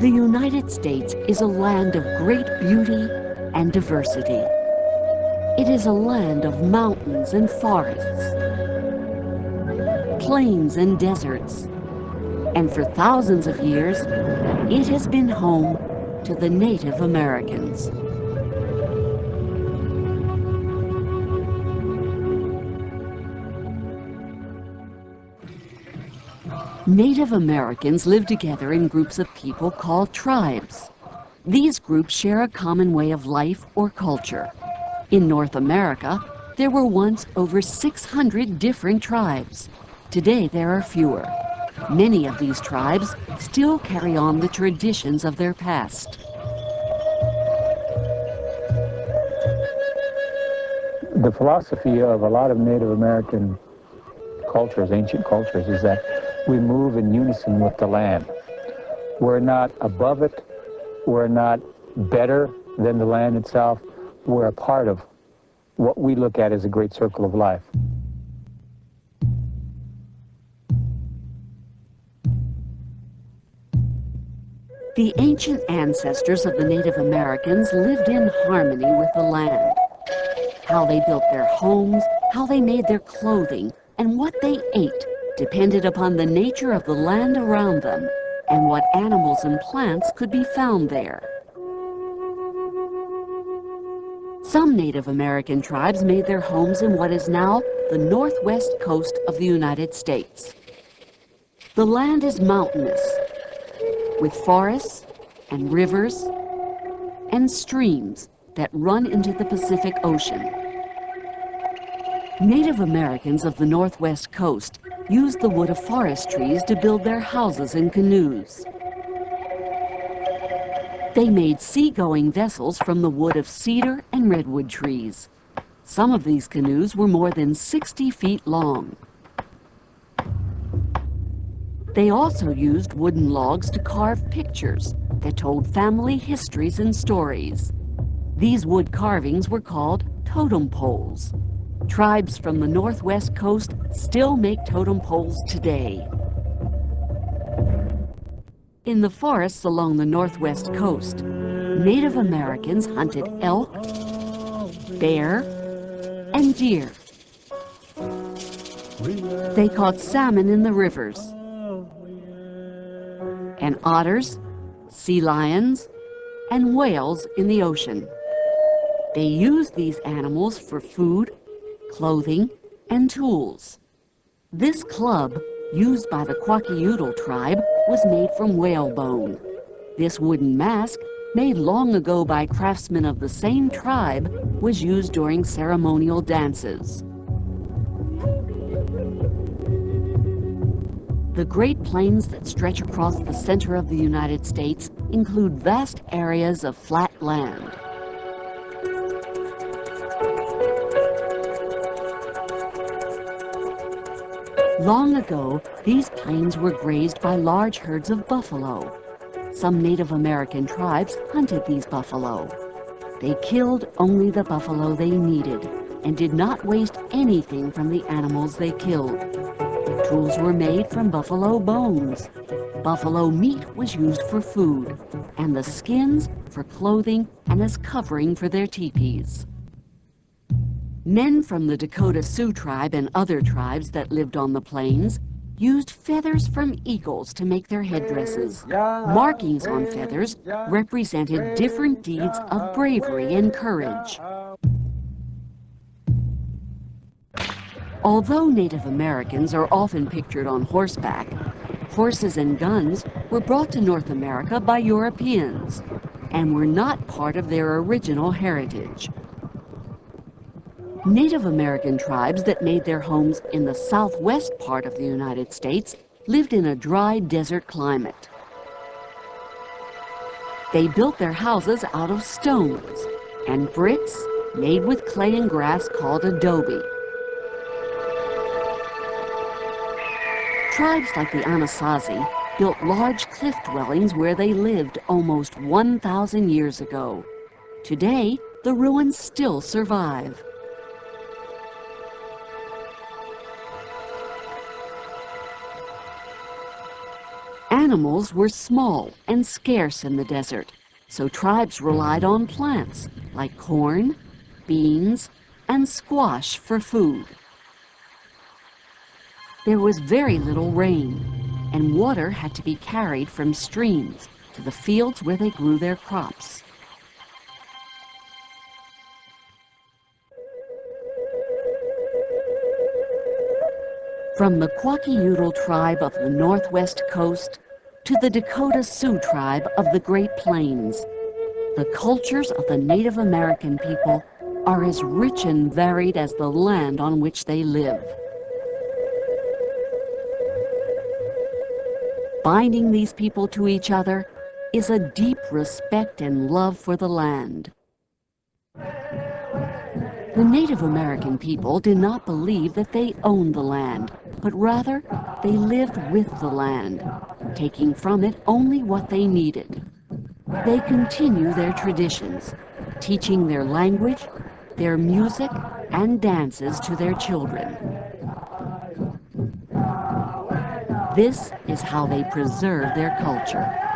The United States is a land of great beauty and diversity. It is a land of mountains and forests, plains and deserts, and for thousands of years, it has been home to the Native Americans. Native Americans live together in groups of people called tribes. These groups share a common way of life or culture. In North America, there were once over 600 different tribes. Today, there are fewer. Many of these tribes still carry on the traditions of their past. The philosophy of a lot of Native American cultures, ancient cultures, is that we move in unison with the land. We're not above it. We're not better than the land itself. We're a part of what we look at as a great circle of life. The ancient ancestors of the Native Americans lived in harmony with the land. How they built their homes, how they made their clothing, and what they ate depended upon the nature of the land around them and what animals and plants could be found there. Some Native American tribes made their homes in what is now the northwest coast of the United States. The land is mountainous, with forests and rivers and streams that run into the Pacific Ocean. Native Americans of the northwest coast used the wood of forest trees to build their houses and canoes. They made seagoing vessels from the wood of cedar and redwood trees. Some of these canoes were more than 60 feet long. They also used wooden logs to carve pictures that told family histories and stories. These wood carvings were called totem poles. Tribes from the northwest coast still make totem poles today. In the forests along the northwest coast, Native Americans hunted elk, bear, and deer. They caught salmon in the rivers, and otters, sea lions, and whales in the ocean. They used these animals for food, clothing, and tools. This club, used by the Kwakiutl tribe, was made from whalebone. This wooden mask, made long ago by craftsmen of the same tribe, was used during ceremonial dances. The Great Plains that stretch across the center of the United States include vast areas of flat land. Long ago, these plains were grazed by large herds of buffalo. Some Native American tribes hunted these buffalo. They killed only the buffalo they needed and did not waste anything from the animals they killed. Tools were made from buffalo bones. Buffalo meat was used for food, and the skins for clothing and as covering for their teepees. Men from the Dakota Sioux tribe and other tribes that lived on the plains used feathers from eagles to make their headdresses. Markings on feathers represented different deeds of bravery and courage. Although Native Americans are often pictured on horseback, horses and guns were brought to North America by Europeans and were not part of their original heritage. Native American tribes that made their homes in the southwest part of the United States lived in a dry desert climate. They built their houses out of stones and bricks made with clay and grass called adobe. Tribes like the Anasazi built large cliff dwellings where they lived almost 1,000 years ago. Today, the ruins still survive. Animals were small and scarce in the desert, so tribes relied on plants like corn, beans, and squash for food. There was very little rain, and water had to be carried from streams to the fields where they grew their crops. From the Kwakiutl tribe of the Northwest Coast to the Dakota Sioux tribe of the Great Plains, the cultures of the Native American people are as rich and varied as the land on which they live. Binding these people to each other is a deep respect and love for the land. The Native American people did not believe that they owned the land, but rather they lived with the land, taking from it only what they needed. They continue their traditions, teaching their language, their music, and dances to their children. This is how they preserve their culture.